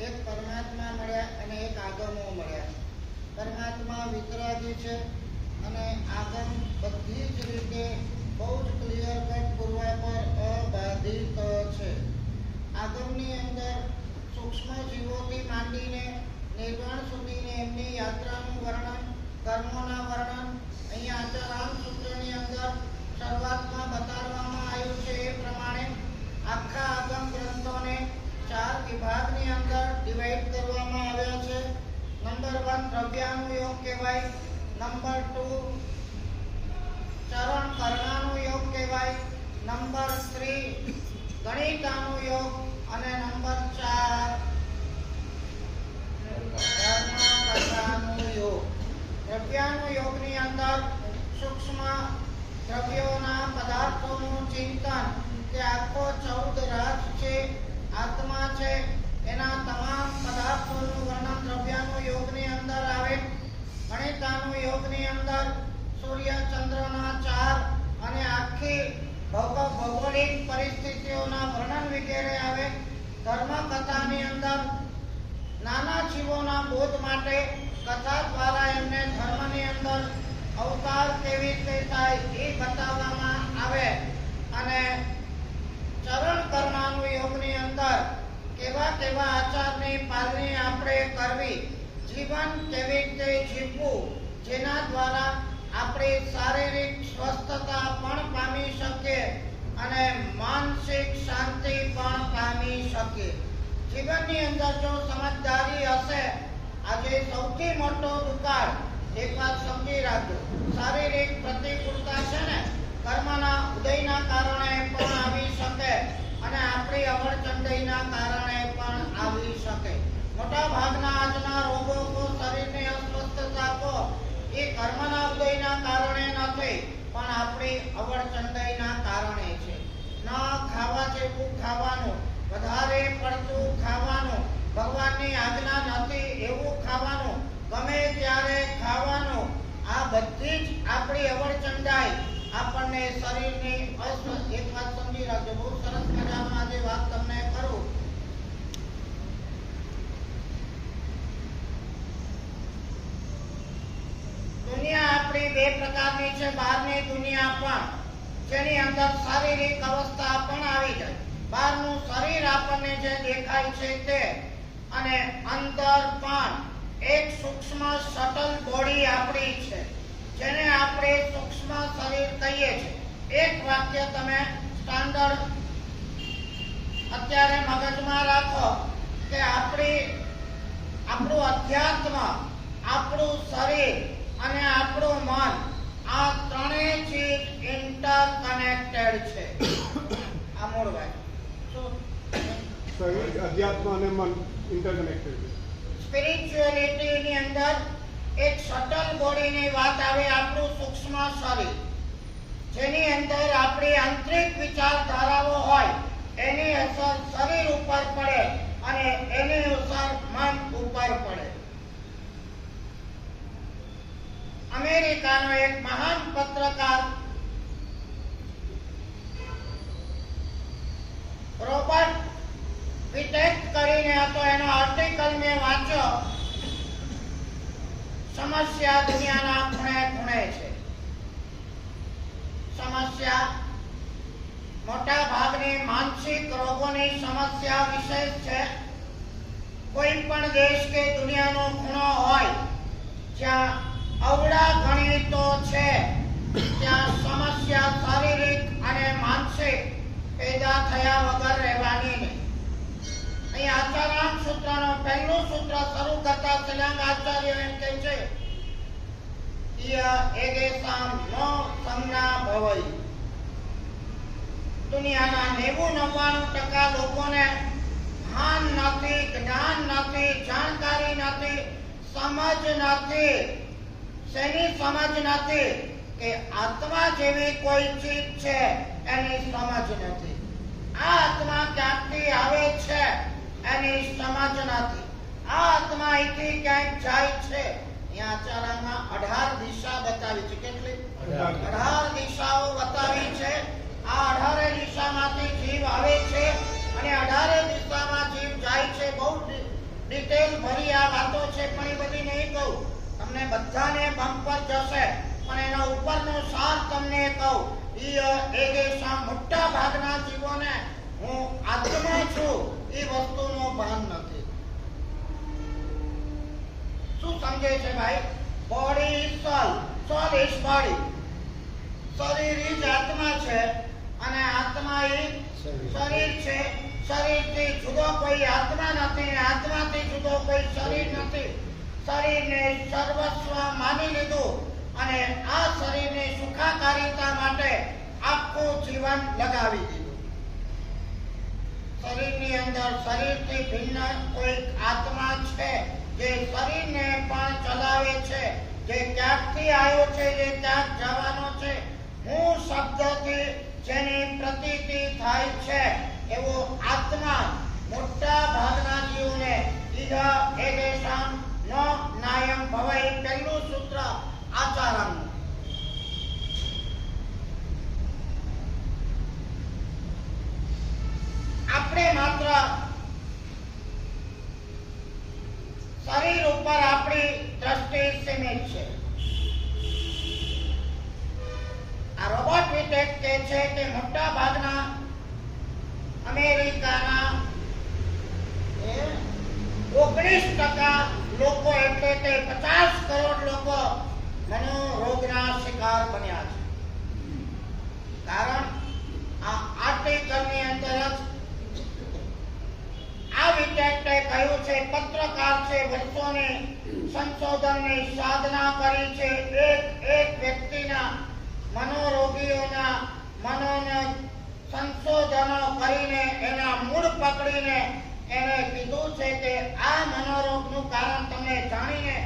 એક પરમાત્મા મળ્યા અને એક આગમો મળ્યા. પરમાત્મા વિતરાગી છે અને આગમ બધી જ રીતે બહુ જ ક્લિયર કટ પૂર્વાપર અબાધિત છે. આગમની અંદર સૂક્ષ્મ જીવોથી માંડીને નિર્વાણ સુધીની એમની યાત્રાનું વર્ણન, કર્મોના વર્ણન અહીંયા આચારામ સૂત્રની અંદર શરૂઆતમાં બતાવવામાં આવ્યું છે. એ પ્રમાણે આખા આગમ ગ્રંથોને 4 વિભાગની અંદર ડિવાઈડ કરવામાં આવ્યા છે. નંબર 1 દ્રવ્યાનુયોગ કહેવાય, નંબર 2 ચરણ કર્ણાનુયોગ કહેવાય, નંબર 3 ગણિતાનુયોગ અને નંબર 4 ધર્માનુયોગ. દ્રવ્યાનુયોગની અંદર સૂક્ષ્મ દ્રવ્યોના પદાર્થોનું ચિંતન, કે આખો 14 રાજ છે, આત્મા છે, એના તમામ પદાર્થોનું વર્ણન દ્રવ્યાનુયોગની અંદર આવે. ગણિતાનુયોગની અંદર સૂર્ય ચંદ્રના 4 અને આખી ભૌગોલિક પરિસ્થિતિઓના વર્ણન વગેરે આવે. ધર્મકથાની અંદર નાના જીવોના બોધ માટે કથા દ્વારા એમને ધર્મની અંદર અવતાર કેવી રીતે થાય એ બતાવવામાં આવે. અને ચરણ કર્ણાનુયોગની અંદર કેવા કેવા આચારની પાલણી આપણે કરવી, જીવન કેવી રીતે જીવવું, જેના દ્વારા આપણે શારીરિક સ્વસ્થતા પણ પામી શકીએ અને માનસિક શાંતિ પણ પામી શકીએ. જીવનની અંદર જો સમજદારી હશે, આજે સૌથી મોટો દુકાળ એક વાત સમજી રાખજો, શારીરિક પ્રતિકૂળતા છે ને, કર્મના ઉદયના કારણે પણ આવી શકે અને આપણી અવળચંડાઈના કારણે પણ આવી શકે. મોટા ભાગના આજના રોગો કો શરીરની અસ્વસ્થતા કો એ કર્મના ઉદયના કારણે નથી, પણ આપણી અવળચંડાઈના કારણે છે. ન ખાવા જેવું ખાવાનું, વધારે પડતું ખાવાનું, ભગવાનની આજ્ઞા નથી એવું ખાવાનું, ગમે ત્યારે ખાવાનું, આ બધી જ આપણી અવળચંડાઈ આપણને શરીરની અસ્વસ્થ. એક વાત સમજી રાખજો, બહુ સરસ મજામાં આજે વાત તમને કરું. દુનિયા આપણી બે પ્રકારની છે. બહારની દુનિયા પણ, જેની અંદર શારીરિક અવસ્થા પણ આવી જાય. બહારનું શરીર આપણને જે દેખાય છે તે, અને અંદર પણ એક સૂક્ષ્મ સટલ બોડી આપણી છે, જેને આપણે સૂક્ષ્મ શરીર કહીએ છીએ. એક વાક્ય તમે સ્ટાન્ડર્ડ અત્યારે મગજમાં રાખો કે આપણું અધ્યાત્મ, આપણું શરીર અને આપણું મન, આ ત્રણેય ચીજ ઇન્ટરકનેક્ટેડ છે. આ મૂળ વાત. શરીર, અધ્યાત્મ અને મન ઇન્ટરકનેક્ટેડ છે. સ્પિરિચ્યુઆલિટી ની અંદર એક સટલ બોડીની વાત આવે, આપણું સૂક્ષ્મ શરીર, જેની અંદર આપણી આંતરિક વિચારધારાઓ હોય, એની અસર શરીર ઉપર પડે અને એની અસર મન ઉપર પડે. અમેરિકાનો એક મહાન પત્રકાર રોબર્ટ વિટેક કરીને હતો, એનો આર્ટિકલ મેં વાંચ્યો. સમસ્યા દુનિયાના ખૂણે ખૂણે છે. સમસ્યા મોટા ભાગની માનસિક રોગોની સમસ્યા વિશેષ છે. કોઈ પણ દેશ કે દુનિયાનો ખૂણો હોય, જ્યાં અવળા ગણિતો છે, ત્યાં સમસ્યા શારીરિક અને માનસિક પેદા થયા વગર રહેવાની નહીં. અહીં આચારામ સૂત્રનો પહેલું સૂત્ર શરૂ કરતા શ્રીલંગ આચાર્ય એમ કહે છે, એગેસામ નો સંજ્ઞા ભવઈ. દુનિયાના 90-99% લોકોને ભાન નથી, જ્ઞાન નથી, જાણકારી નથી, સમજ નથી. શેની સમજ નથી? કે આત્મા જેવી કોઈ ચીજ છે એની સમજ નથી. આ આત્મા ક્યાંથી આવે છે એની સમજ નથી. આ આત્મા અહીંથી ક્યાંક જાય છે. અહીંયા આચારામાં 18 દિશા બતાવી છે. કેટલી? 18 દિશાઓ બતાવી છે. આ 18 દિશામાંથી જીવ આવે છે અને 18 દિશામાં જીવ જાય છે. બહુ ડિટેલ ભરી આ વાતો છે પણ એ બધી નહીં કહું. તમને બધાને બમ્પર જશે પણ એના ઉપરનો સાર તમને કહું. મોટા ભાગના જીવોને હું આત્મા છું એ વસ્તુનો ભાન નથી. શું સમજે છે ભાઈ? Body is soul, soul is body. શરીર ઈ જ આત્મા છે અને આત્મા ઈ શરીર છે. શરીરથી જુદો કોઈ આત્મા નથી, આત્માથી જુદો કોઈ શરીર નથી. શરીરને સર્વસ્વ માની લીધું અને આ શરીરની સુખાકારીતા માટે આખું જીવન લગાવી દીધું. શરીરની અંદર શરીરથી ભિન્ન કોઈ આત્મા છે જે શરીરને પણ ચલાવે છે, જે ક્યાંકથી આવ્યો છે, જે ક્યાંક જવાનો છે. હું શબ્દથી જેની પ્રતીતિ થાય છે એવો આત્મા મોટા ભાગના જીવોને ઇહ એગેશામ ન નાયમ ભવઈ પહેલું સૂત્ર આચારમ. આપણે માત્ર શરીર ઉપર આપણી દ્રષ્ટિ સીમિત છે. આ રોબોટ વિટેક કહે છે કે મોટા ભાગના અમેરિકાના 19% લોકો એટલે કે 50 કરોડ લોકો મનોરોગના શિકાર બન્યા છે. કારણ આ આર્ટિકલની અંદર જ આ વિટેકે કહ્યું છે, પત્રકાર છે, વર્ષોની સંશોધનની સાધના કરી છે. એક વ્યક્તિના મનોરોગીઓના મનોને સંશોધનો કરીને એના મૂળ પકડીને એને કીધું છે કે આ મનોરોગનું કારણ તમને જાણીને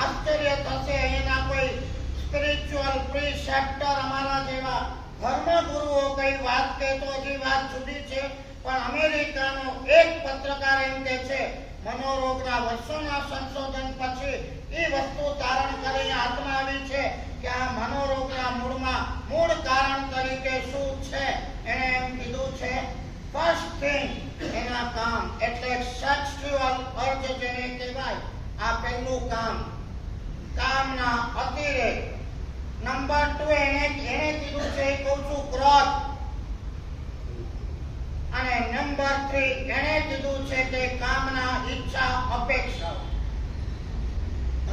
આશ્ચર્ય થશે. એના કોઈ સ્પિરિચ્યુઅલ પ્રિસેપ્ટર અમારા જેવા ધર્મગુરુઓ કઈ વાત કહે તો હજી વાત જુદી છે, પણ અમેરિકાનો એક પત્રકાર એમ કહે છે મનોરોગના વર્ષોના સંશોધન પછી એ વસ્તુ તારણ કરીને હાથમાં આવી છે કે આ મનોરોગના મૂળ કારણ તરીકે શું છે. એને એમ કીધું છે ફર્સ્ટ થિંગ એના કામ એટલે સેક્સ્યુઅલ અર્જ જેને કહેવાય. આ પહેલું કામના અતિરેક. નંબર 2 એને કીધું છે કહું છું ક્રોધ. અને નંબર 3 એને કીધું છે કે કામના ઈચ્છા અપેક્ષા.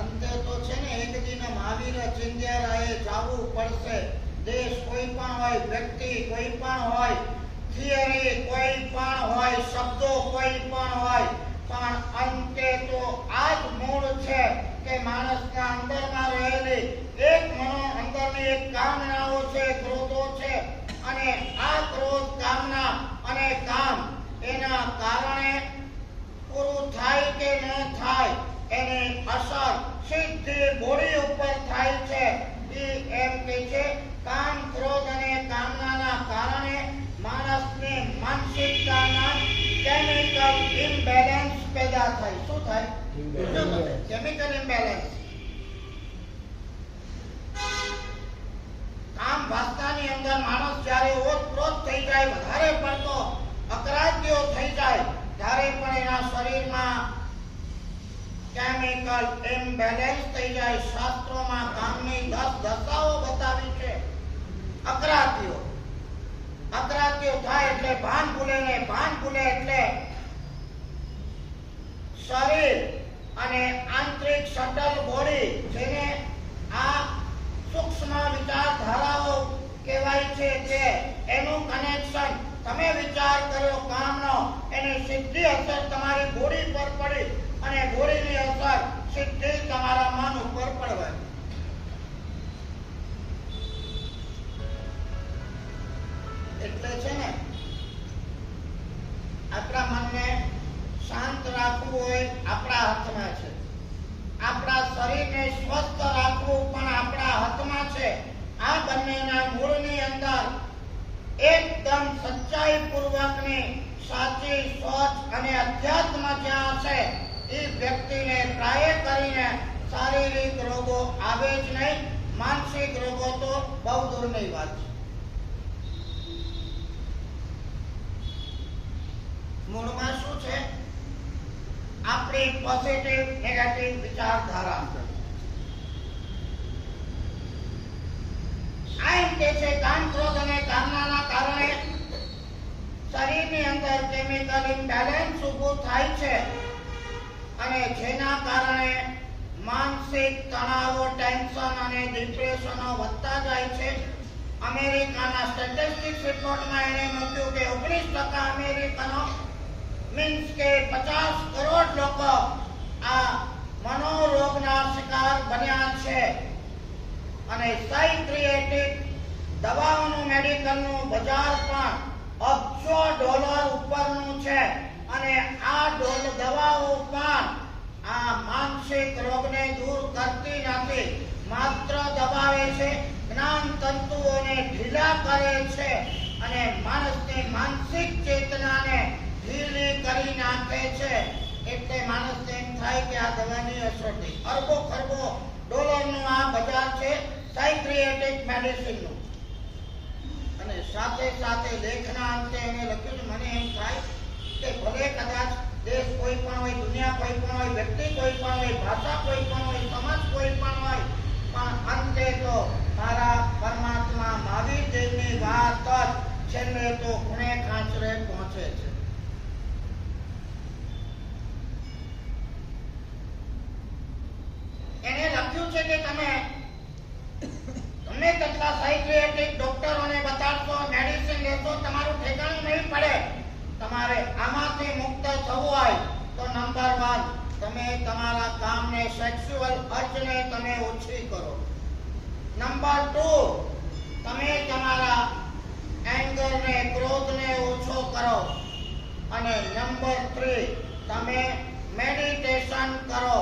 અંતે તો છે ને એક દિન મહાવીર ચિંધ્યારાએ જાવું પડશે. દેશ કોઈ પણ હોય, વ્યક્તિ કોઈ પણ હોય, થિયરી કોઈ પણ હોય, શબ્દો કોઈ પણ હોય, પણ અંતે તો આ જ મૂળ છે કે માણસના અંદરમાં રહેલી અંદરની એક કામનાઓ છે, ક્રોધો છે. અને આ ક્રોધ, કામના અને કામ એના કારણે પૂરું થાય કે ન થાય એની અસર સીધી બોડી ઉપર થાય છે. એમ કે છે કામ, ક્રોધ અને કામનાના કારણે માણસની માનસિકતાના કેમિકલ ઇમ્બેલેન્સ પેદા થાય. શું થાય? Chemical imbalance. કામ વાસ્તાની અંદર માણસ જ્યારે ઓતપ્રોત થઈ જાય, વધારે પડતો અકરાત્યો થઈ જાય, ત્યારે પણ એના શરીરમાં કેમિકલ ઇમ્બેલેન્સ થઈ જાય. શાસ્ત્રોમાં કામની 10 દશાઓ બતાવી છે. અકરાત્યો થાય એટલે ભાન ભૂલે ને ભાન ભૂલે એટલે શરીર અને આંતરિક સટલ બોડી જેને આ સૂક્ષ્મ વિચારધારાઓ કહેવાય છે કે એનું કનેક્શન તમે વિચાર કર્યો કામનો, એની સીધી અસર તમારી બોડી પર પડી અને બોડીની અસર સીધી તમારા મન ઉપર પડવાની. એટલે છે ને આપણા મનને શાંત રાખવું હોય આપણા હાથમાં છે. આપણા શરીરને સ્વસ્થ રાખવું પણ આપણા હાથમાં છે. આ બંનેના મૂળની અંદર એકદમ સચ્ચાઈ પૂર્વકની સાચી સોચ અને અધ્યાત્મ જ્યાં છે એ વ્યક્તિને પ્રાય કરીને શારીરિક રોગો આવે જ નહીં, માનસિક રોગો તો બહુ દૂરની વાત છે. મૂળમાં શું છે? આપણે આપણી પોઝિટિવ નેગેટિવ વિચારધારા. આ એમ કે છે કામ ક્રોધ અને કામનાના કારણે શરીરની અંદર કેમિકલ ઇમ્બેલેન્સ ઊભું થાય છે અને જેના કારણે માનસિક તણાવો, ટેન્શન અને ડિપ્રેશનો વધતા જાય છે. અમેરિકાના સ્ટેટિસ્ટિક્સ રિપોર્ટમાં એને મૂક્યું કે 19% અમેરિકનો મીન્સ કે 50 કરોડ લોકો આ મનોરોગના શિકાર બન્યા છે. અને સાયક્રિયાટિક દવાઓનું મેડિકલનું બજાર પણ અબજો ડોલર ઉપરનું છે અને આ દવાઓ પણ આ માનસિક રોગને દૂર કરતી નથી, માત્ર દબાવે છે, જ્ઞાન તંતુઓને ઢીલા કરે છે અને માણસની માનસિક ચેતનાને ઢીલી કરી નાખે છે. એટલે માણસને એમ થાય કે આ દવાની અસરથી અરબો ખરબો ડોલરનું આ બજાર છે સાયક્રિયાટિક મેડિસિનનું. અને સાથે સાથે લેખના અંતે એને લખ્યું છે, મને એમ થાય કે ભલે કદાચ દેશ કોઈ પણ હોય, દુનિયા કોઈ પણ હોય, વ્યક્તિ કોઈ પણ હોય, ભાષા કોઈ પણ હોય, સમાજ કોઈ પણ હોય, પણ અંતે તો મારા પરમાત્મા મહાવીર દેવની વાત જ છેલ્લે તો ખૂણે ખાંચરે પહોંચે છે. એને લખ્યું છે કે તમે કેટલા સાયક્રિયાટિક ડોક્ટરોને બતાડશો, મેડિસિન લેશો, તમારું ઠેકાણું નહીં પડે. તમારે આમાંથી મુક્ત થવું હોય તો નંબર 1 તમે તમારા કામને, સેક્સ્યુઅલ અર્જને તમે ઓછી કરો. નંબર 2 તમે તમારા એંગરને, ક્રોધને ઓછો કરો. અને નંબર 3 તમે મેડિટેશન કરો.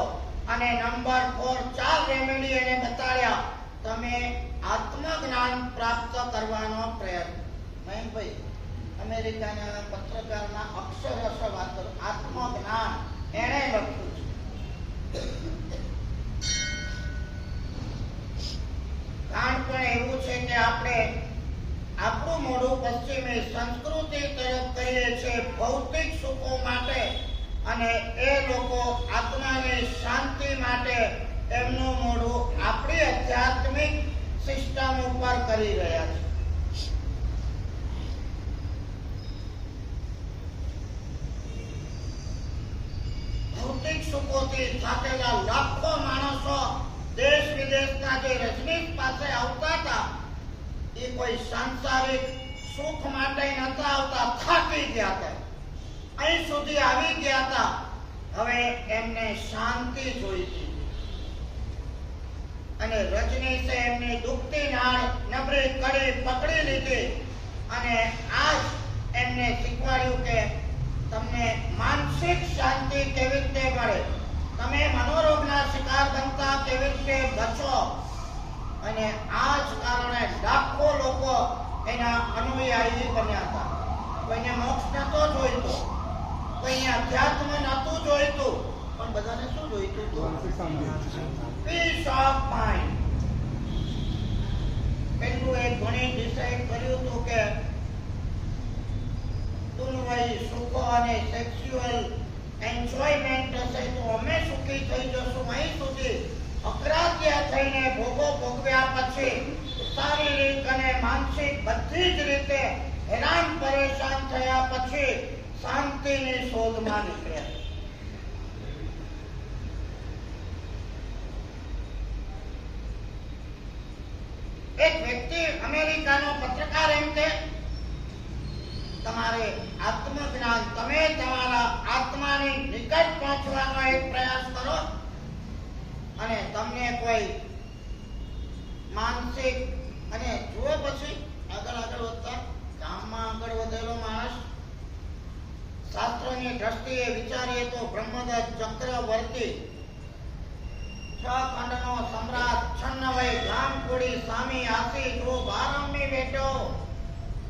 અને નંબર 4 4 રેમેડી એને બતાડ્યા. તમે આત્મજ્ઞાન પ્રાપ્ત કરવાનો પ્રયત્ન. મહેશભાઈ, અમેરિકાના પત્રકારના અક્ષરશ વાત કરો, આત્મજ્ઞાન એણે લખ્યું છે. કારણ પણ એવું છે કે આપણે આપણું મોઢું પશ્ચિમી સંસ્કૃતિ તરફ કરીએ છીએ ભૌતિક સુખો માટે, અને એ લોકો આત્માની શાંતિ માટે એમનું મોઢું આપણી આધ્યાત્મિક સિસ્ટમ ઉપર કરી રહ્યા છે. ભૌતિક સુખોથી થાકેલા લાખો માણસો દેશ વિદેશના જે રજનીશ પાસે આવતા હતા એ કોઈ સાંસારિક સુખ માટે નતા આવતા, થાકી ગયા હતા, અહીં સુધી આવી ગયા હતા. હવે એમને શાંતિ જોઈતી અને રજનીશે એમની દુખતી નાળ નબળી કડી પકડી લીધી અને આજ એમને શીખવાડ્યું કે તમને માનસિક શાંતિ કેવી રીતે મળે, તમે મનોરોગના શિકાર બનતા કેવી રીતે બચો. અને આ જ કારણે લાખો લોકો એના અનુયાયી બન્યા હતા. કોઈને મોક્ષ નતો જોઈતો, કોઈને અધ્યાત્મ નતું જોઈતું, પણ બધાને શું જોઈતું હતું? Peace of mind. પેલું એક ઘણી ડિસાઈડ કર્યું હતું કે દુનિયાવી સુખો અને સેક્સ્યુઅલ એન્જોયમેન્ટ હશે તો અમે સુખી થઈ જશું. અહીં સુધી અકરાત્ય થઈને ભોગો ભોગવ્યા પછી શારીરિક અને માનસિક બધી જ રીતે હેરાન પરેશાન થયા પછી શાંતિની શોધમાં નીકળ્યા. એક વ્યક્તિ અમેરિકાનો પત્રકાર એમ કે તમારે આત્મજ્ઞાન, તમે તમારા આત્માની નિકટ પહોંચવાનો એક પ્રયાસ કરો અને તમને કોઈ માનસિક અને જુઓ પછી આગળ વધતા કામમાં આગળ વધેલો માણસ શાસ્ત્રની દ્રષ્ટિએ વિચારીએ તો બ્રહ્મદત્ત ચક્રવર્તી, 6 ખંડનો સમ્રાટ, 96 ગામકુડી સામી આસી જો 12મી બેઠો,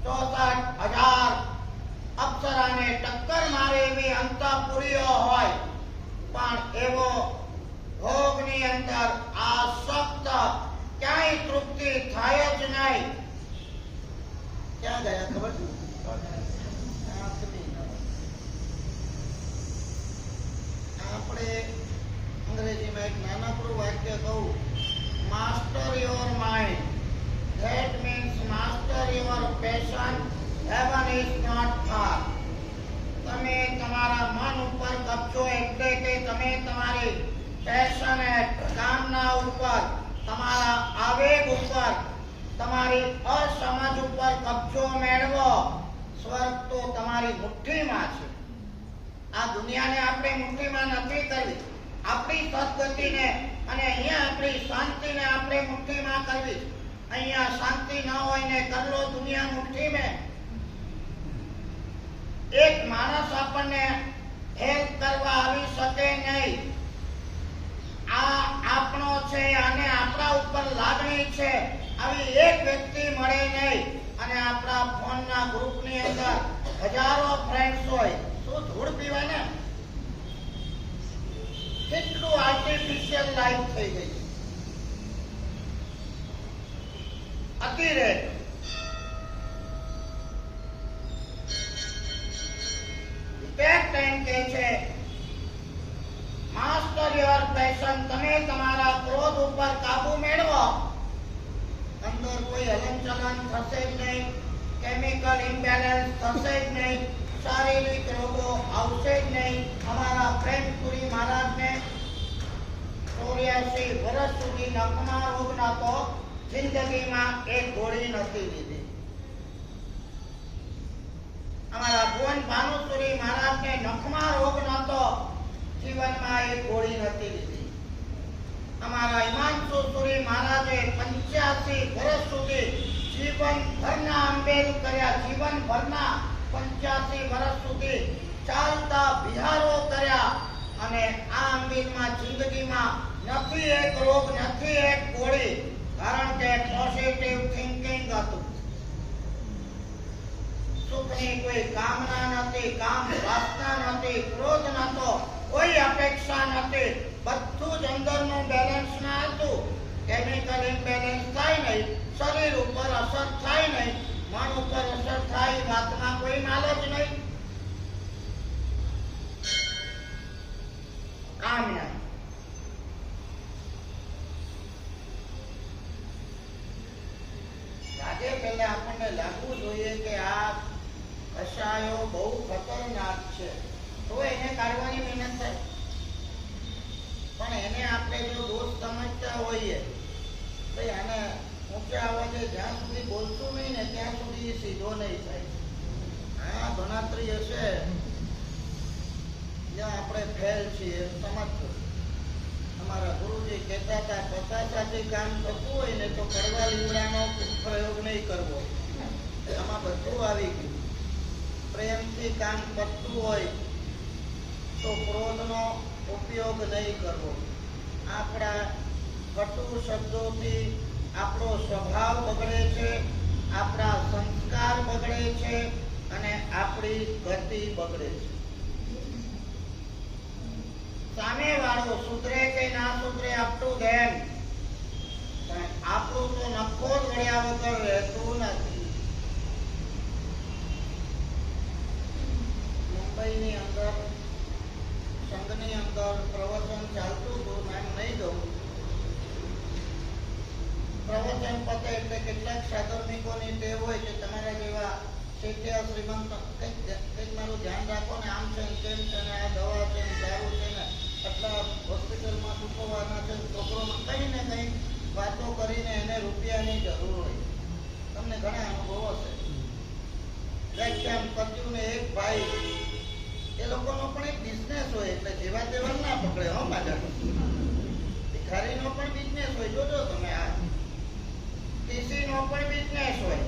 64,000 અપ્સરાને ટક્કર મારે એવી અંતઃપુરીઓ હોય, પણ એવો ભોગની અંદર આસક્ત, ક્યાંય તૃપ્તિ થાય જ નહીં. ક્યાં ગયા ખબર છે? આપણે એક નાનકડું વાક્ય કહું, master your mind, that means master your passion, heaven is not far. તમે તમારા મન ઉપર કબજો એટલે કે તમે તમારી પેશનેટ કામના ઉપર, તમારા આવેગ ઉપર, તમારી અસમજ ઉપર કબજો મેળવો. સ્વર્ગ તો તમારી મુઠ્ઠીમાં છે. આ દુનિયાને આપણે મુઠ્ઠીમાં નથી કરવી. આપણી સદગતિને અને અહીંયા આપણી શાંતિને આપણે મુઠ્ઠીમાં કરવી. અહીંયા શાંતિ ન હોય ને કરલો દુનિયા મુઠ્ઠી મેં. એક માણસ આપણને હેલ્પ કરવા આવી શકે નહીં. આ આપણો છે અને આપણા ઉપર લાગણી છે આવી એક વ્યક્તિ મળે નહીં. અને આપણા ફોનના ગ્રુપની અંદર હજારો ફ્રેન્ડ્સ હોય, શું ધૂળ પીવાય ને. કેટલું આર્ટિફિશિયલ લાઈફ થઈ ગઈ છે. અતિરેક. ઇફેક્ટ એમ કે છે માસ્ટર યોર પેશન. તમે તમારા ક્રોધ ઉપર કાબુ મેળવો. અંદર કોઈ હલનચલન થશે જ નહીં, કેમિકલ ઇમ્બેલેન્સ થશે જ નહીં, શારીરિક રોગો આવશે જ નહીં. અમારા પ્રેમપુરી મહારાજને 84 વર્ષ સુધી નખમાં રોગ નહોતો, જિંદગીમાં એક ગોળી નથી લીધી. અમારા ભુવન ભાનુસુરી મહારાજને નખમાં રોગ નહોતો, જીવનમાં એક ગોળી નથી લીધી. અમારા હિમાંશુ સુરી મહારાજે 85 વર્ષ સુધી જીવનભરના અંબેલ કર્યા. જીવનભરના 85 વર્ષ સુધી ચાલતા વિહારો કર્યા અને આ અંબેલમાં જિંદગીમાં નથી એક રોગ, નથી એક ગોળી. કારણ કે પોઝિટિવ થિંકિંગ હતું. સુખની કોઈ કામના નથી, કામ વાસના નથી, ક્રોધ નહોતો, કોઈ અપેક્ષા નથી. બધું જ અંદરનું બેલેન્સ ના હતું. કેમિકલ ઇમ્બેલેન્સ થાય નહીં, શરીર ઉપર અસર થાય નહીં, મન ઉપર અસર થાય, વાતમાં કોઈ માલ જ નહીં. કામ નહીં. લાગે પહેલા આપણને લાગવું જોઈએ કે આ કશાયો બહુ ખતરનાક છે, તો એને કાઢવાની મહેનત થાય. પણ એને આપણે જો દોષ સમજતા હોઈએ તો આને ઊંચા અવાજે જ્યાં સુધી બોલશું નહીં ને ત્યાં સુધી સીધો નહીં થાય. આ ગણતરી હશે જ્યાં આપણે ફેલ છીએ સમજજો. અમારા ગુરુજી કહેતા હતા, પતાસાથી કામ થતું હોય ને તો કડવા લીમડાનો પ્રયોગ નહીં કરવો. આમાં બધું આવી ગયું. પ્રેમથી કામ કરતું હોય તો ક્રોધનો ઉપયોગ નહીં કરવો. આપણા કટુ શબ્દોથી આપણો સ્વભાવ બગડે છે, આપણા સંસ્કાર બગડે છે અને આપણી ગતિ બગડે છે. સામે વાળો સુધરે કે ના સુધરે અપ ટુ ધેમ, પણ આપણું તો નખો જ વળ્યા વગર રહેતું નથી. મુંબઈની અંદર સંઘની અંદર પ્રવચન ચાલતું હતું, નામ નહીં દઉં. પ્રવચન પતે એટલે કેટલાક સાધર્મિકોની ટેવ હોય કે તમારા જેવા શેઠિયા શ્રીમંત કંઈક મારું ધ્યાન રાખો ને, આમ છે તેમ છે ને, આ દવા છે ને, દારૂ છે ને, આટલા હોસ્પિટલમાં ચૂકવવાના છે, છોકરોમાં કંઈ ને કંઈ વાતો કરીને એને રૂપિયાની જરૂર હોય. તમને ઘણા અનુભવો છે. વ્યાખ્યાન પત્યું ને એક ભાઈ, એ લોકોનો પણ એક બિઝનેસ હોય એટલે જેવા તેવા ના પકડે. હો પાછા ભિખારીનો પણ બિઝનેસ હોય. જોજો તમે, આ ટીસીનો પણ બિઝનેસ હોય,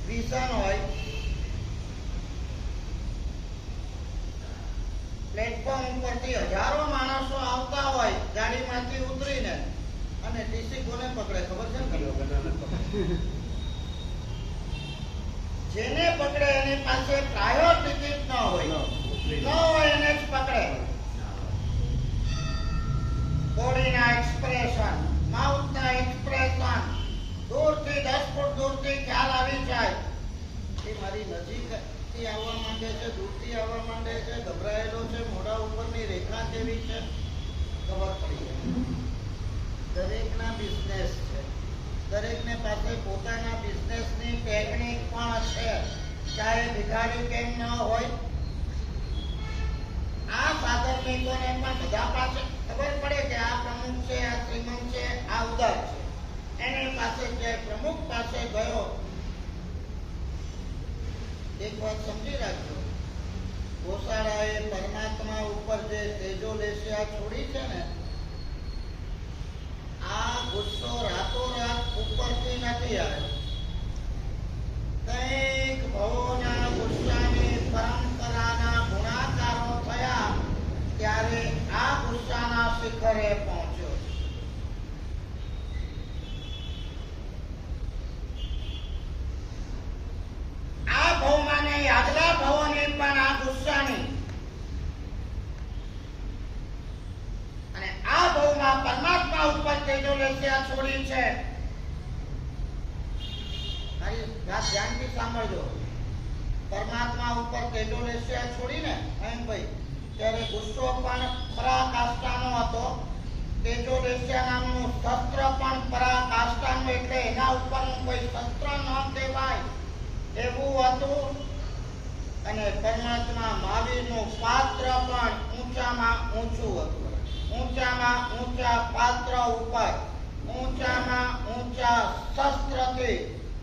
વિઝન હોય. પ્લેટફોર્મ ઉપરથી હજારો માણસો આવતા હોય ગાડીમાંથી ઉતરીને, અને ટીસી કોને પકડે ખબર છે ને? જેને પકડે એની પાસે પ્રાયોર ટિકિટ ન હોય, એને જ પકડે. બોડીના એક્સપ્રેશન, માઉથના એક્સપ્રેશન દૂરથી 10 ફૂટ દૂરથી ખ્યાલ આવી જાય કે મારી નજીક નજીકથી આવવા માંડે છે, દૂરથી આવવા માંડે છે, ગભરાયેલો છે, મોઢા ઉપરની રેખા કેવી છે, ખબર પડી જાય. દરેકના બિઝનેસ છે, દરેકને પાસે પોતાના બિઝનેસની ટેકનિક પણ છે, ચાહે ભિખારી કેમ ન હોય. આ સાધર્મિકોને પણ બધા પાસે ખબર પડે કે આ પ્રમુખ છે, આ શ્રીમંત છે, આ ઉદાર છે. એની પાસે જે પ્રમુખ પાસે ગયો, એક વાત સમજી રાખજો, ગોશાળાએ પરમાત્મા ઉપર જે તેજો લેશિયા છોડી છે ને, આ ગુસ્સો રાતોરાત ઉપરથી નથી આવ્યો. કંઈક ભવોના ગુસ્સાની પરંપરાના ગુણાકારો થયા ત્યારે આ ગુસ્સાના શિખરે પહોંચ્યો. આ ભવમાં નહીં, આગલા ભવોની પણ આ ગુસ્સાની અને આ ભવમાં પરમાત્મા ઉપર તેજો લેશિયા છોડી છે. મારી વાત ધ્યાનથી સાંભળજો. પરમાત્મા ઉપર તેજો લેશિયા છોડીને એમ ભાઈ ત્યારે ગુસ્સો પણ પરાકાષ્ઠાનો હતો. તેજો લેશિયા નામનું શસ્ત્ર પણ પરાકાષ્ઠાનું, એટલે એના ઉપરનું કોઈ શસ્ત્ર ન કહેવાય એવું હતું. અને પરમાત્મા મહાવીરનું પાત્ર પણ ઊંચામાં ઊંચું હતું. ઊંચામાં ઊંચા પાત્ર ઉપર ઊંચામાં ઊંચા શસ્ત્રથી,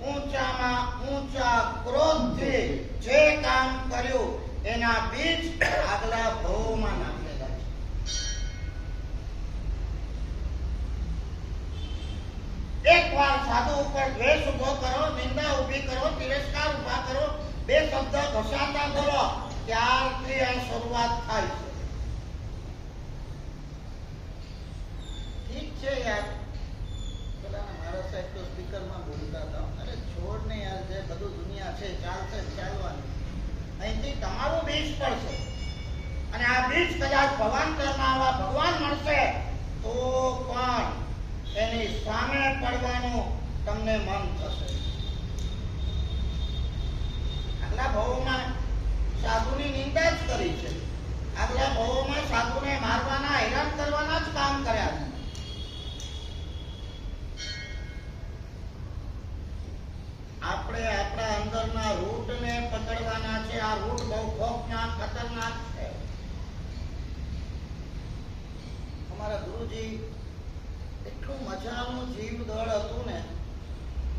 ઊંચામાં ઊંચા ક્રોધથી જે કામ કર્યું એના બીજ આગલા ભવમાં નાખેલા છે. એકવાર સાધુ ઉપર દ્વેષ ઉભો કરો, નિંદા ઉભી કરો, તિરસ્કાર ઉભા કરો, બે શબ્દ ઘસાતા બોલો, ત્યારથી આ શરૂઆત થાય છે. ઠીક છે યાર, પેલાના મારા સાહેબ તો સ્પીકરમાં બોલતા હતા, અરે છોડ ને યાર, જે બધું દુનિયા છે ચાલશે ચાલવાનું. અહીંથી તમારું બીજ પડશે અને આ બીજ કદાચ ભવાંતરમાં આવા ભગવાન મળશે તો પણ એની સામે પડવાનું તમને મન થશે. આગલા ભવોમાં સાધુની નિંદા જ કરી છે, આગલા ભવોમાં સાધુને મારવાના, હેરાન કરવાના જ કામ કર્યા છે. આપણે આપણા અંદરના રૂટને પકડવાના છે. આ રૂટ બહુ ખોફનાક, ખતરનાક છે. અમારા ગુરુજી એટલું મજાનું જીવ દળ હતું ને,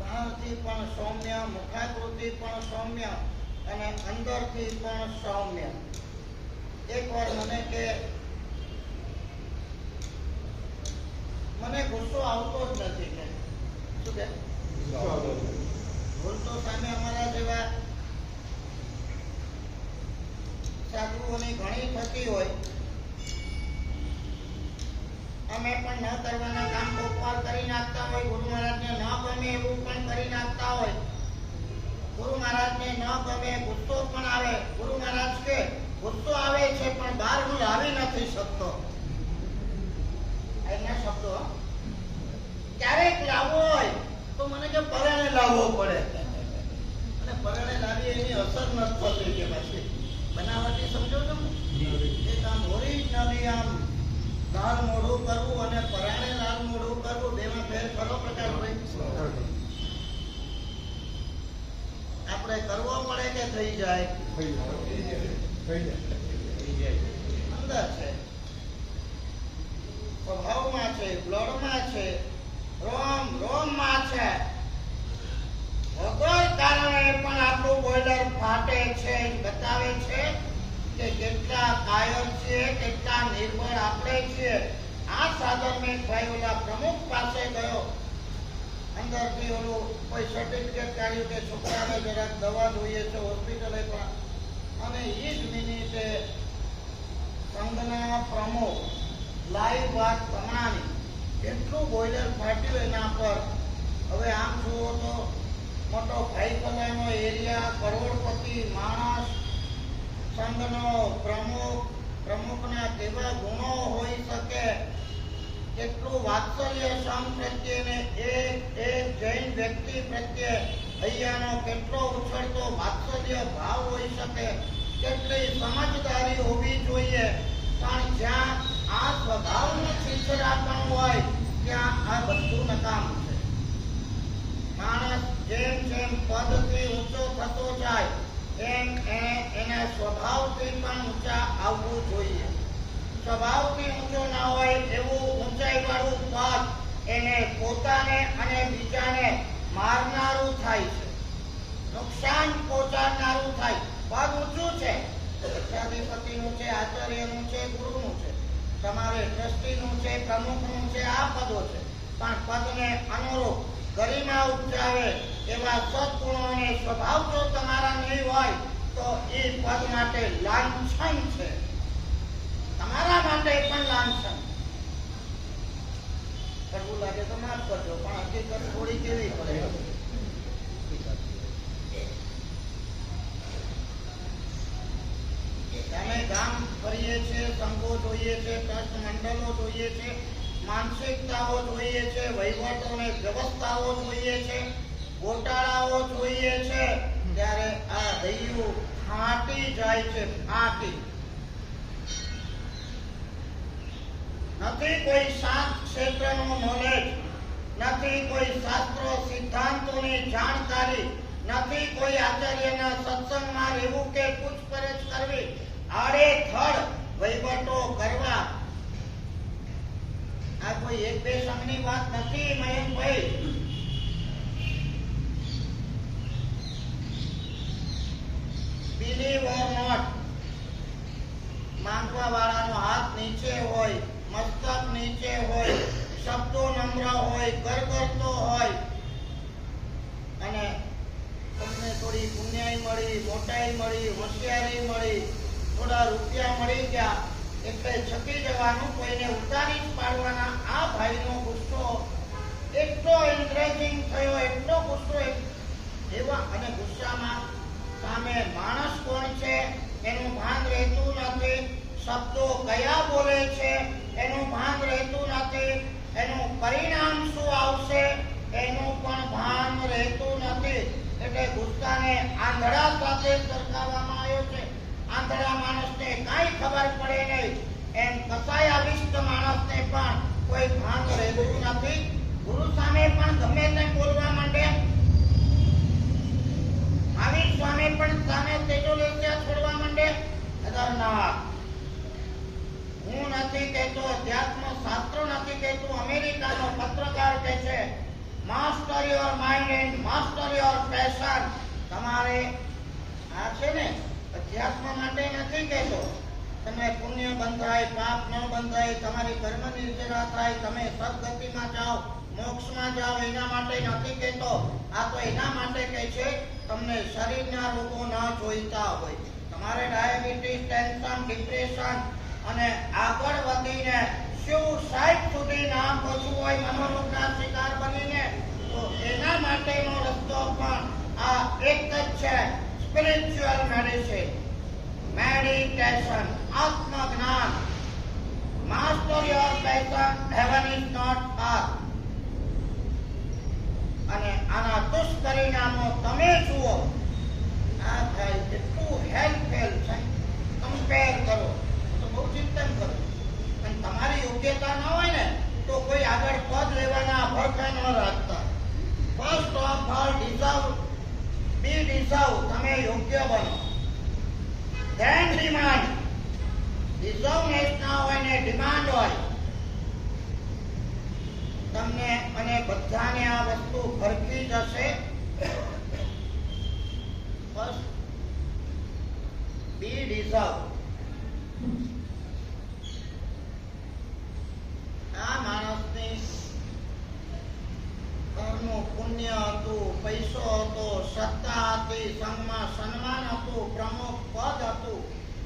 બહારથી પણ સૌમ્ય, મુખાકૃતિ પણ સૌમ્ય અને અંદરથી પણ સૌમ્ય. એકવાર મને કે મને ગુસ્સો આવતો જ નથી કે શું કે ભૂલ તો સામે અમારા જેવા સાધુઓની ઘણી થતી હોય. અમે પણ ન કરવાના કામ કોકવાર કરી નાખતા હોય, ગુરુ મહારાજને ન ગમે એવું પણ કરી નાખતા હોય. ગુરુ મહારાજને ન ગમે, ગુસ્સો પણ આવે. ગુરુ મહારાજ કે ગુસ્સો આવે છે પણ બહાર હું લાવી નથી શકતો. એના શબ્દો ક્યારેક લાવવો હોય તો મને કે પરાણે લાવવો પડે, અને પરાણે લાવી એની અસર નથી થતી કે પછી બનાવટી સમજો છો. એક આમ ઓરિજિનલી આમ લાલ મોઢું કરવું અને પરાણે લાલ મોઢું કરવું, બેમાં ફેર ખરો પ્રકાર હોય. આપણે કરવો પડે કે થઈ જાય? અંદર છે, સ્વભાવમાં છે, બ્લડમાં છે, રોમ રોમમાં છે. વગર કારણે પણ આપણું બોઇલર ફાટે છે. બતાવે છે કે કેટલા કાયર છીએ, કેટલા નિર્બળ આપણે છીએ. આ સાધર્મિક ભાઈ ઓલા પ્રમુખ પાસે ગયો, અંદરથી ઓલું કોઈ સર્ટિફિકેટ કાઢ્યું કે છોકરાને જરાક દવા જોઈએ છે હોસ્પિટલે પણ, અને એ જ મિનિટે સંઘના પ્રમુખ લાઈવ વાત તમારી કેટલું બોઇલર ફાટ્યું એના પર. હવે આમ જુઓ તો મોટો ભાઈપલાનો એરિયા, કરોડપતિ માણસ, સંઘનો પ્રમુખ, પ્રમુખના કેવા ગુણો હોઈ શકે, કેટલું વાત્સલ્ય સંઘ પ્રત્યે ને એક જૈન વ્યક્તિ પ્રત્યે હૈયાનો કેટલો ઉછળતો વાત્સલ્ય ભાવ હોઈ શકે, કેટલી સમજદારી હોવી જોઈએ, પણ જ્યાં આ સ્વભાવનું છીછરાપણ હોય ત્યાં આ બધું નકામું છે. માણસ જેમ જેમ પદથી ઊંચો થતો જાય એમ એના સ્વભાવથી પણ ઊંચા આવવું જોઈએ. સ્વભાવથી ઊંચો ના હોય એવું ઊંચાઈવાળું પદ એને પોતાને અને બીજાને મારનારું થાય છે, નુકસાન પહોંચાડનારું થાય. પદ ઊંચું છે, પક્ષાધિપતિનું છે, આચાર્યનું છે, ગુરુનું છે, તમારે ટ્રસ્ટીનું છે, પ્રમુખનું છે, આ પદો છે. પણ પદને અનુરૂપ ગરિમા ઉપજાવે એવા સદગુણો અને સ્વભાવ જો તમારા નહીં હોય તો એ પદ માટે લાંછન છે, તમારા માટે પણ લાંછન. કરવું લાગે તો માફ કરજો, પણ હકીકત થોડી કેવી પડે. અમે ગામ ફરીએ છીએ, સંઘો જોઈએ છે, ટ્રસ્ટ મંડળો જોઈએ છે, માનસિકતાઓ જોઈએ છે, વહીવટો અને વ્યવસ્થાઓ જોઈએ છે, ગોટાળાઓ જોઈએ છે, ત્યારે આ હૈયું ફાટી જાય છે, ફાટી. નથી કોઈ સાત ક્ષેત્રનું નોલેજ, નથી કોઈ શાસ્ત્રો સિદ્ધાંતોની જાણકારી, નથી કોઈ આચાર્યના સત્સંગમાં રહેવું કે પૂછપરછ કરવી, આડેધડ વહીવટો કરવા. આ કોઈ એક બે સંઘની વાત નથી મયંકભાઈ. બિલીવ ઓર નોટ, માંગવા વાળાનો હાથ નીચે હોય, મસ્તક નીચે હોય, શબ્દો નમ્ર હોય, ગરગરતો હોય, અને તમને થોડી પુણ્યાઈ મળી, મોટાઈ મળી, હોશિયારી મળી, થોડા રૂપિયા મળી ગયા એટલે છકી જવાનું, કોઈને ઉતારી જ પાડવાના. આ ભાઈનો ગુસ્સો એટલો એન્કરેજિંગ થયો, એટલો ગુસ્સો એવા, અને ગુસ્સામાં સામે માણસ કોણ છે એનું ભાન રહેતું નથી, શબ્દો કયા બોલે છે એનું ભાન રહેતું નથી, એનું પરિણામ શું આવશે એનું પણ ભાન રહેતું નથી. એટલે ગુસ્સાને આંધળા સાથે સરખાવવામાં આવ્યો છે. આંધળા માણસને કાંઈ ખબર પડે નહીં, એમ કસાયાવિષ્ટ માણસને પણ કોઈ ભાન રહેતું નથી. ગુરુ સામે પણ ગમે તેમ બોલવા માંડે, મહાવીર સ્વામી પણ સામે તેજો લેસ્યા છોડવા માંડે. ખતરનાક. હું નથી કહેતો, અધ્યાત્મ શાસ્ત્ર નથી કહેતું, અમેરિકાનો પત્રકાર કહે છે master your mind and master your passion. તમારે આ છે ને અધ્યાત્મ માટે નથી કહેતો, તમે પુણ્ય બંધાય, પાપ ન બંધાય, તમારી કર્મ નિર્જરા થાય, તમે સદગતિમાં જાઓ, મોક્ષમાં જાઓ, એના માટે નથી કહેતો. આ તો એના માટે કહે છે તમને શરીરના રોગો ન જોઈતા હોય, તમારે ડાયાબિટીસ, ટેન્શન, ડિપ્રેશન અને આગળ વધીને સુસાઇડ સુધી ના પહોંચવું હોય, મનોરોગના શિકાર બનીને, તો એના માટેનો રસ્તો પણ આ એક જ છે, સ્પિરિચ્યુઅલ મેડિસિન, મેડિટેશન, આત્મજ્ઞાન. Master your passion, heaven is not earth. અને આના દુષ્પરિણામો તમે જુઓ. આ થાય એટલું હેલ્પફુલ છે, કમ્પેર કરો તો બહુ ચિંતન કરો. અને તમારી યોગ્યતા ન હોય ને તો કોઈ આગળ પદ લેવાના ભરખા ન રાખતા. First of all deserve, be deserve, તમે યોગ્ય બનો. Than demand. ડિઝર્વનેસ ના હોય ને ડિમાન્ડ હોય, તમને અને બધાને આ વસ્તુ ભરખી જશે. ફર્સ્ટ બી ડિઝર્વ. આ માણસની ઘરનું પુણ્ય હતું, પૈસો હતો, સત્તા હતી, સંઘમાં સન્માન હતું, પ્રમુખ પદ હતું,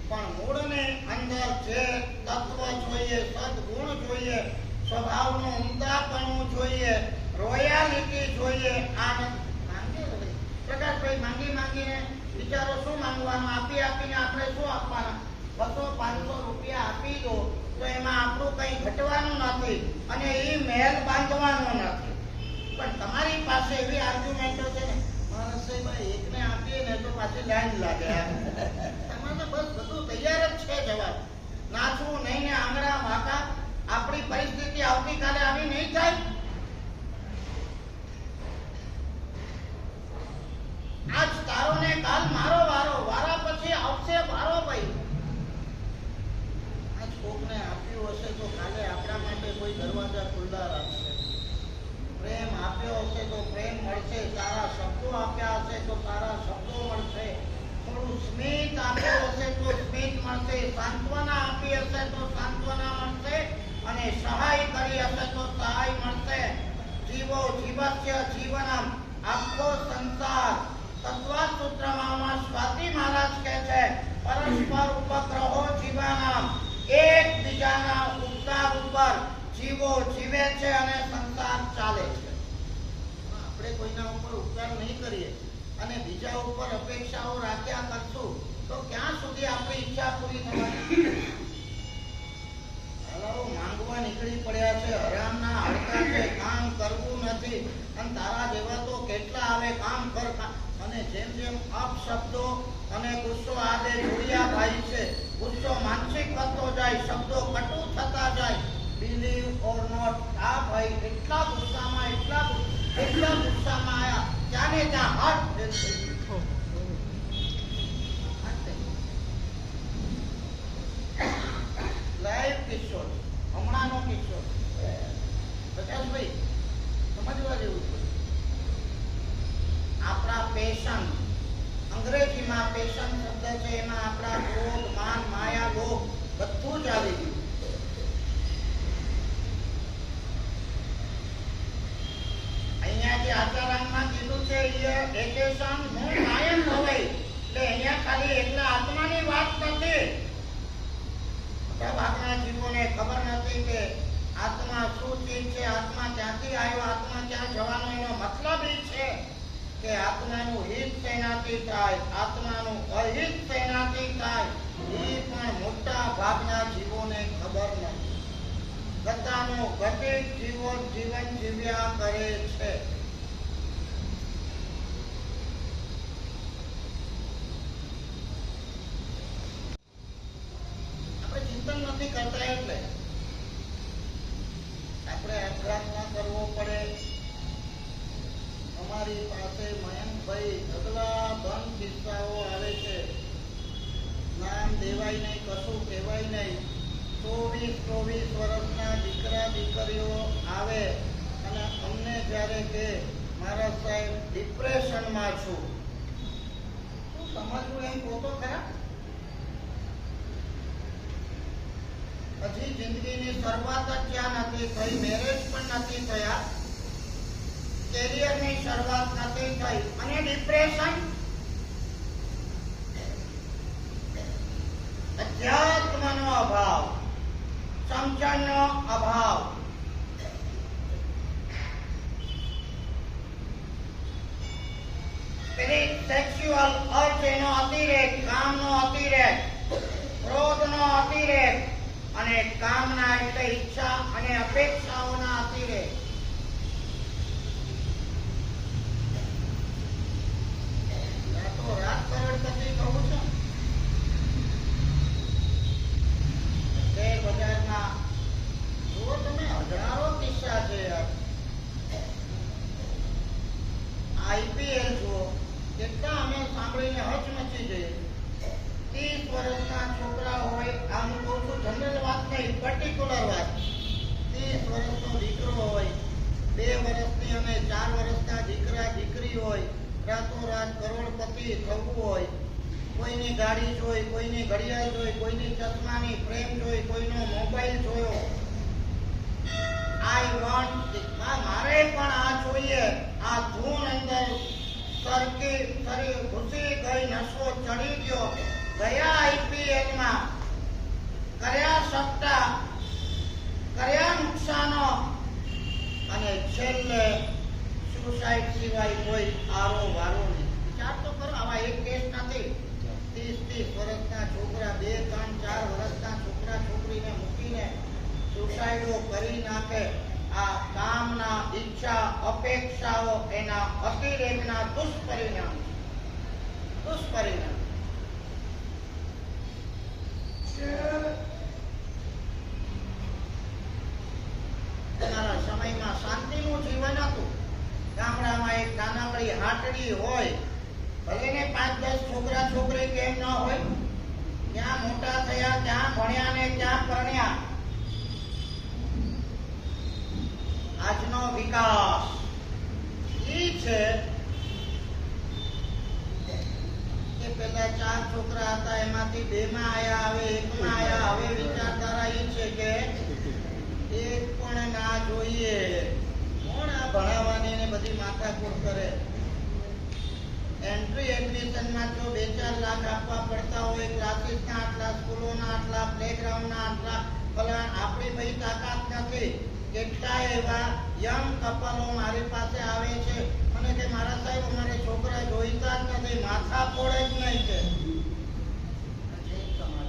પણ મૂળની અંદર જે તત્વ જોઈએ, સદગુણ જોઈએ, સ્વભાવનું ઉમદાપણું જોઈએ, રોયાલિટી જોઈએ, આ પ્રકાશભાઈ માંગી માંગીને વિચારો શું માંગવાનું, આપી આપીને આપણે શું આપવાના? 200-500 રૂપિયા આપી દો તો એમાં આપણું કંઈ ઘટવાનું નથી અને એ મહેલ બાંધવાનો નથી. પણ તમારી પાસે એવી આર્ગ્યુમેન્ટો છે ને, વિષયમાં એકને આપીએ ને તો પાછી લાઈન લાગે. તમારે બસ બધું તૈયાર જ છે જવાબ. નાચવું નહીં ને આંગળા વાંકા. આપણી પરિસ્થિતિ આવતીકાલે આવી નહીં થાય. આજ તારો ને કાલ મારો વારો, વારા પછી આવશે વારો ભાઈ. આજ કોકને આપ્યું હશે તો કાલે આપણા માટે કોઈ દરવાજા ખુલ્લા રાખશે. પ્રેમ આપ્યો હશે તો પ્રેમ મળશે. સારા શબ્દો આપ્યા હશે તો સારા શબ્દો મળશે. થોડું સ્મિત આપ્યું હશે તો સ્મિત મળશે. સાંત્વના આપી હશે તો સાંત્વના મળશે. અને સહાય કરી હશે તો સહાય મળશે. જીવો જીવસ્ય જીવનમ, આખો સંસાર. તત્વસૂત્રમાં સ્વાતિ મહારાજ કહે છે, પરસ્પર ઉપગ્રહો જીવાનામ. એકબીજાના ઉપકાર ઉપર જીવો જીવે છે અને સંસાર ચાલે છે. આપણે કોઈના ઉપર ઉપકાર નહીં કરીએ અને બીજા ઉપર અપેક્ષાઓ રાખ્યા કરશું તો ક્યાં સુધી આપણી ઈચ્છા પૂરી થવાની? હલાવો માંગવા નીકળી પડ્યા છે, હરામના હડકા છે, કામ કરવું નથી. અને તારા જેવા તો કેટલા આવે, કામ કર. અને જેમ જેમ અપશબ્દો અને ગુસ્સો આદે જોડિયા ભાઈ છે. ગુસ્સો માનસિક થતો જાય, શબ્દો કટુ થતા જાય. બિલીવ ઓર નોટ, આ ભાઈ એટલા ગુસ્સામાં આયા ત્યાંને ત્યાં હાથ ફેલ થઈ ગયો. લાઈવ કિસ્સો, હમણાંનો કિસ્સો. પ્રકાશભાઈ સમજવા જેવું છે. આપણા પેશન, અંગ્રેજીમાં પેશન શબ્દ છે, એમાં આપણા ક્રોધ, માન, માયા, લોભ બધું જ આવી ગયું. અહીંયા જે આચારામાં કીધું છે એકેશન હું માયન હોય, એટલે અહીંયા ખાલી એકલા આત્માની વાત નથી. મોટાભાગના જીવોને ખબર નથી કે આત્મા શું ચીજ છે, આત્મા ક્યાંથી આવ્યો, આત્મા ક્યાં જવાનો. એનો મતલબ એ છે કે આત્માનું હિત શેનાથી થાય, આત્માનું અહિત શેનાથી થાય, એ પણ મોટા ભાગના જીવોને ખબર નથી. ગતાનું ગતિક જીવો જીવન જીવ્યા કરે છે. આપણે ચિંતન નથી કરતા એટલે આપણે અપરાધ ન કરવો પડે. અમારી પાસે મયંકભાઈ ઢગલા બંધ કિસ્સાઓ આવે છે. નામ દેવાય નહીં, કશું કહેવાય નહીં. 24 વર્ષના દીકરા દીકરીઓ આવે અને અમને જ્યારે કે મારા સાહેબ ડિપ્રેશનમાં છું, શું સમજવું એમ કહો તો ખરા. હજી જિંદગીની શરૂઆત જ ત્યાં નથી થઈ, મેરેજ પણ નથી થયા, કેરિયરની શરૂઆત નથી થઈ અને ડિપ્રેશન. અધ્યાત્મનો અભાવ, સમજણનો અભાવ. સેક્સ્યુઅલ અર્થ એનો અતિરેક, કામનો અતિરેક, ક્રોધનો અતિરેક અને કામના એટલે ઈચ્છા અને અપેક્ષાઓના અતિરેક. રાત કરોડપતિ કહું છું. શેર બજારમાં જુઓ તમે, હજારો કિસ્સા છે. આઈપીએલ જુઓ, કેટલા અમે સાંભળીને હચમચી જઈએ. 30 વર્ષના છોકરા હોય, આમ કહું છું જનરલ વાત નહીં, પર્ટિક્યુલર વાત. 30 વર્ષનો દીકરો હોય, 2 વર્ષની અને 4 વર્ષના દીકરા દીકરી હોય, રાતોરાત કરોડપતિ થવું હોય. કોઈની ગાડી જોઈ, કોઈની ઘડિયાળ જોઈ, કોઈની ચશ્માની ફ્રેમ જોઈ, કોઈનો મોબાઈલ જોયો. આઈ વોન્ટ, મારે પણ આ જોઈએ. આ ધૂન અંદર સરકી ઘૂસી ગઈ, નશો ચડી ગયો. ગયા આઈપીએલમાં કર્યા સટ્ટા, કર્યા નુકસાનો અને છેલ્લે સુસાઇડ સિવાય કોઈ આરો વારો નહીં. વિચાર તો કરો, આવા એક કેસ નથી. 30 વર્ષના છોકરા, 2, 3, 4 વર્ષના છોકરા છોકરીને મૂકીને સુસાઇડો કરી નાખે. આ કામના ઈચ્છા અપેક્ષાઓ એના અતિરેકના દુષ્પરિણામ તમારા સમયમાં શાંતિનું જીવન હતું. ગામડામાં એક નાનકડી હાટડી હોય, ભલે ને 5-10 છોકરા છોકરી કેમ ન હોય, ત્યાં મોટા થયા, ત્યાં ભણ્યા ને ત્યાં પરણ્યા. આજનો વિકાસ ઈ છે કે પેલા 4 છોકરા હતા, એમાંથી 2 માં આયા, હવે 1 માં આયા. હવે વિચારધારા ઈ છે કે એક પણ ના જોઈએ. કોણ આ ભણાવવાની ને બધી માથાકૂટ કરે? એન્ટ્રી એડમિશનમાં જો 2-4 લાખ આપવા પડતા હોય, ક્લાસીસના આટલા, સ્કૂલોના આટલા, પ્લેગ્રાઉન્ડના આટલા, ભલા આપણી ભાઈ તાકાત નથી. કેટલા એવા યંગ કપલો મારી પાસે આવે છે અને કે મારા સાહેબ અમારે છોકરા જોઈતા જ નથી, માથા ફોડે જ નહીં છે.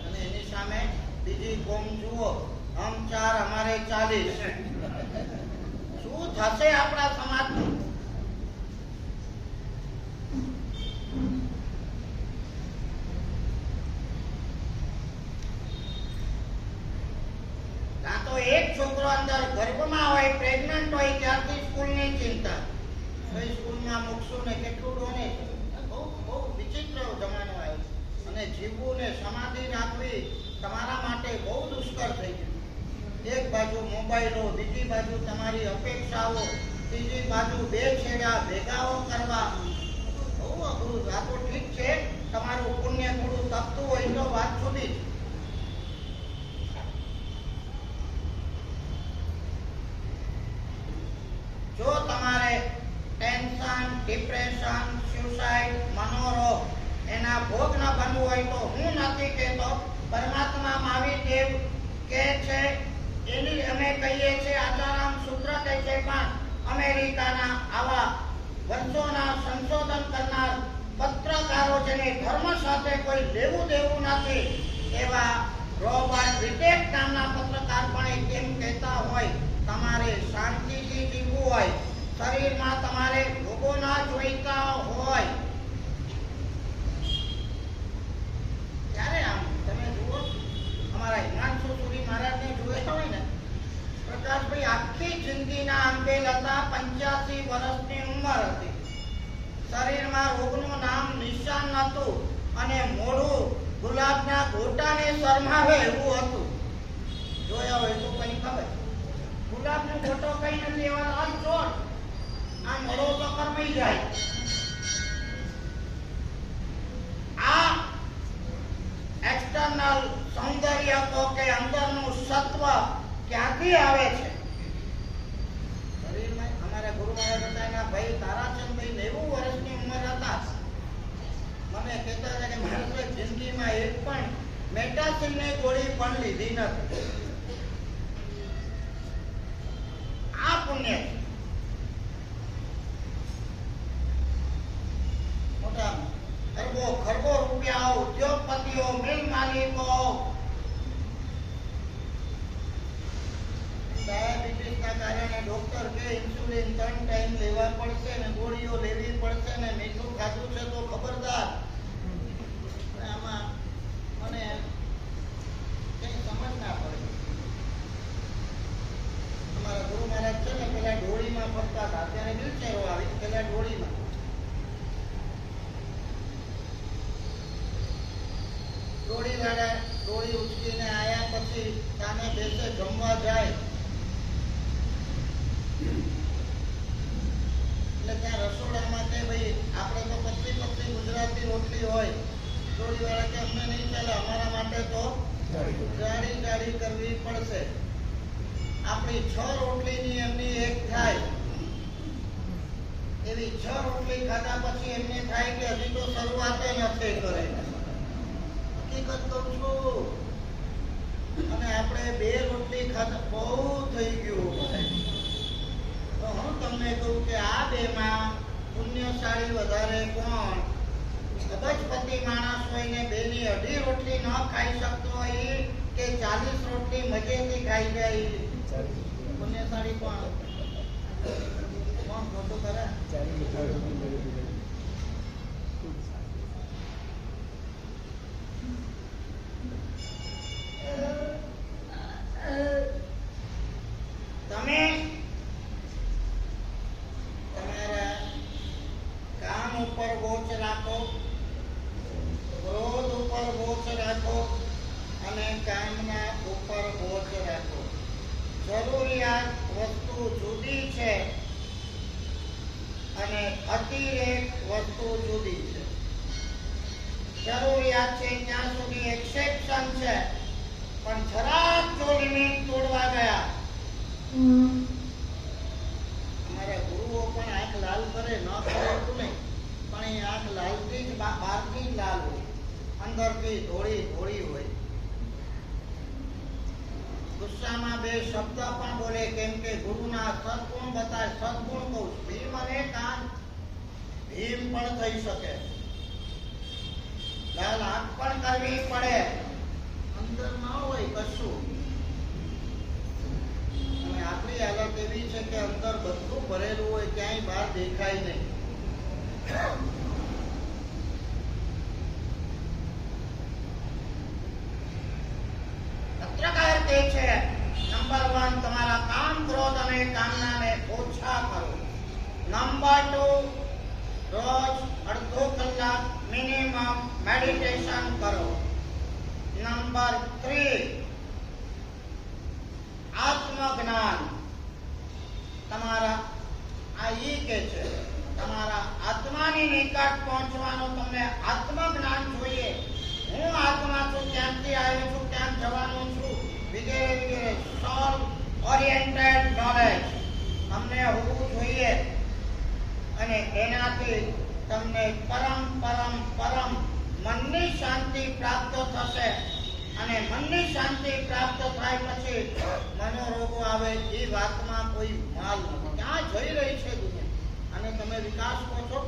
અને એની સામે બીજી કોમ જુઓ, હમ 4 અમારે 40. શું થશે આપણા સમાજનું? કાં તો એક છોકરો અંદર ગર્ભમાં હોય, પ્રેગ્નન્ટ હોય, ત્યારથી સ્કૂલની ચિંતા. કઈ સ્કૂલમાં મૂકશું ને કેટલું ડોનેશન. બહુ વિચિત્ર જમાનો આવ્યો અને જીવવું ને સમાધિ રાખવી તમારા માટે બહુ દુષ્કર થઈ ગયું. એક બાજુ મોબાઈલો, બીજી બાજુ તમારી અપેક્ષાઓ, ત્રીજી બાજુ 2 છેડા ભેગાઓ કરવા. બહુ અઘરું. આ તો ઠીક છે, તમારું પુણ્ય થોડું તપતું હોય તો વાત સુધી જ. જો તમારે ટેન્શન, ડિપ્રેશન, સુસાઇડ, મનોરોગ એના ભોગ ન બનવું હોય તો હું નથી કહેતો, પરમાત્મા મહાવીર દેવ કહે છે, એની અમે કહીએ છીએ, આચારામ સૂત્ર કહે છે, પણ અમેરિકાના આવા વર્ષોના સંશોધન કરનાર પત્રકારો જેને ધર્મ સાથે કોઈ લેવું દેવું નથી એવા રોબર્ટ વિટેક નામના પત્રકાર પણ કેમ કહેતા હોય, તમારે શાંતિથી જીવવું હોય, શરીરમાં તમારે રોગો ના જોઈતા હોય, ત્યારે આમ તમે જુઓ, અમારા હિમાંશુ સુરી મહારાજને જોયા હોય ને, પ્રકાશભાઈ આખી જિંદગીના અંકેલ હતા, 85 વર્ષની ઉંમર હતી, શરીરમાં રોગનું નામ નિશાન નહોતું અને મોઢું ગુલાબના ગોટાને શરમાવે એવું હતું. જોયા હોય તો કઈ ખબર, ગુલાબનો ગોટો કઈ નથી, એવા અનચોટ આ મોઢો તો કરમાઈ જાય. આ એક્સટર્નલ સૌંદર્ય તો કે અંદરનું સત્વ ક્યાંથી આવે છે? શરીરમાં અમારા ગુરુ મહારાજ હતા, એના ભાઈ તારાચંદભાઈ 90 વર્ષની ઉંમર હતા. મને કહેતા હતા કે મારે જિંદગીમાં એક પણ મેટાસિનની ગોળી પણ લીધી નથી. આ પુણ્ય મોટા અરબો ખરબો રૂપિયા, ઉદ્યોગપતિઓ, મિલ માલિકો, ડાયાબિટીસના કારણે ડોક્ટર કે ઇન્સ્યુલિન 3 ટાઈમ લેવા પડશે ને ગોળીઓ લેવી પડશે ને મીઠું ખાધું છે તો ખબરદાર. આમાં મને કઈ સમજ ના પડે. અમારા ગુરુ મહારાજ છે ને પેલા ડોળીમાં ફરતા હતા, અત્યારે વ્હીલચેરો આવી, પેલા ડોળીમાં. ડોળી વાળા ડોળી ઉચકીને આયા પછી સામે બેસે, જમવા જાય એટલે ત્યાં રસોડામાં કે ભાઈ આપણે તો પતલી ગુજરાતી રોટલી હોય, ડોળી વાળા કે અમને નહીં ચાલે, અમારા માટે તો જાડી કરવી પડશે. આપણી 6 રોટલીની એમની 1 થાય. એવી 6 રોટલી ખાધા પછી એમને થાય કે હજી તો શરૂઆત નથી કરે. હકીકત કહું છું. અને આપણે 2 રોટલી ખાધા બહુ થઈ ગયું. તો હું તમને કહું કે આ 2માં પુણ્યશાળી વધારે કોણ? અબજપતિ માણસ હોય ને 2ની અઢી રોટલી ન ખાઈ શકતો હોય કે 40 રોટલી મજેથી ખાઈ જાય? પુણ્યશાળી એમાંથી કોણ ખોટું કરે? તમે તમારા કામ ઉપર વોચ રાખો, ક્રોધ ઉપર વોચ રાખો અને કામના ઉપર વોચ રાખો. જરૂરિયાત વસ્તુ જુદી છે અને અતિરેક વસ્તુ જુદી છે. જરૂરિયાત છે ત્યાં સુધી એક્સેપ્શન છે, પણ જરાક જો લિમિટ તોડવા ગયા. અમારા ગુરુઓ પણ આંખ લાલ કરે ન કરે એટલું નહીં, પણ એ આંખ લાલથી જ બહારથી જ લાલ હોય, અંદરથી ધોળી ધોળી હોય. ગુસ્સામાં બે શબ્દ પણ બોલે, કેમ કે ગુરુના સદગુણ બતાવે. સદગુણ કહું છું, ભીમ અને કાન ભીમ પણ થઈ શકે, લાલ આંખ પણ કરવી પડે, અંદર ન હોય કશું. અને આપણી હાલત એવી છે કે અંદર બધું ભરેલું હોય, ક્યાંય બહાર દેખાય નહીં. પત્રકાર કહે છે, નંબર 1 તમારા કામ, ક્રોધ અને કામનાને ઓછા કરો. નંબર 2 રોજ અડધો કલાક મિનિમમ મેડિટેશન કરો. નંબર 3 આત્મજ્ઞાન. તમારા આ ઈ કે છે તમારા આત્માની નિકટ પહોંચવાનું તમને આત્મજ્ઞાન જોઈએ. હું આત્મા છું, ક્યાંથી આવ્યો છું, ક્યાં જવાનું છું, વગેરે વગેરે. સોલ ઓરિએન્ટેડ નોલેજ તમને હોવું જોઈએ અને એનાથી તમને પરમ પરમ પરમ મનની શાંતિ પ્રાપ્ત થશે. અને મનની શાંતિ પ્રાપ્ત થાય પછી મનોરોગો આવે એ વાતમાં કોઈ માલ નથી. ક્યાં જઈ રહી છે દુનિયા? અને તમે વિકાસ કહો છો,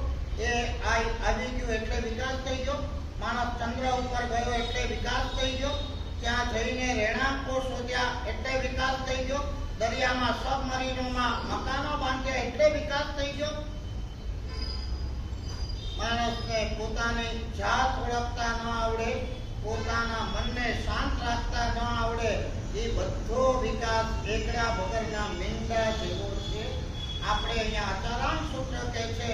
એ આવી ગયું એટલે વિકાસ થઈ ગયો. માનવ ચંદ્ર ઉપર ગયો એટલે વિકાસ થઈ ગયો. ત્યાં જઈને રહેણાંકો શોધ્યા એટલે વિકાસ થઈ ગયો. દરિયામાં સબમરીનોમાં મકાનો બાંધ્યા એટલે વિકાસ થઈ ગયો. માણસને પોતાની જાત ઓળખતા ન આવડે, પોતાના મનને શાંત રાખતા ન આવડે, એ બધો વિકાસ એકડા વગરના મીંડા જેવો છે. આપણે અહીંયા આચરણ સૂત્ર કહે છે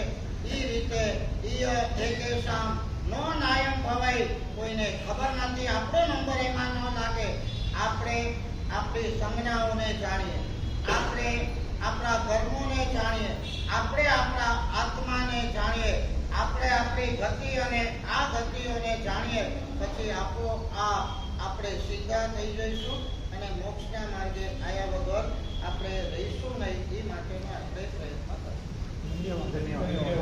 એ રીતે ઈય એકેશામ નો નાયમ ભવાય. કોઈને ખબર નથી, આપણો નંબર એમાં ન લાગે. આપણે આપણી સંજ્ઞાઓને જાણીએ, આપણે આપણા કર્મોને જાણીએ, આપણે આપણા આત્માને જાણીએ, આપણે આપણી ગતિ અને આ ગતિઓને જાણીએ, પછી આપણે સીધા થઈ જઈશું અને મોક્ષના માર્ગે આયા વગર આપણે રહીશું નહીં. એ માટેનો આપણે પ્રયત્ન કરીશું. ધન્યવાદ.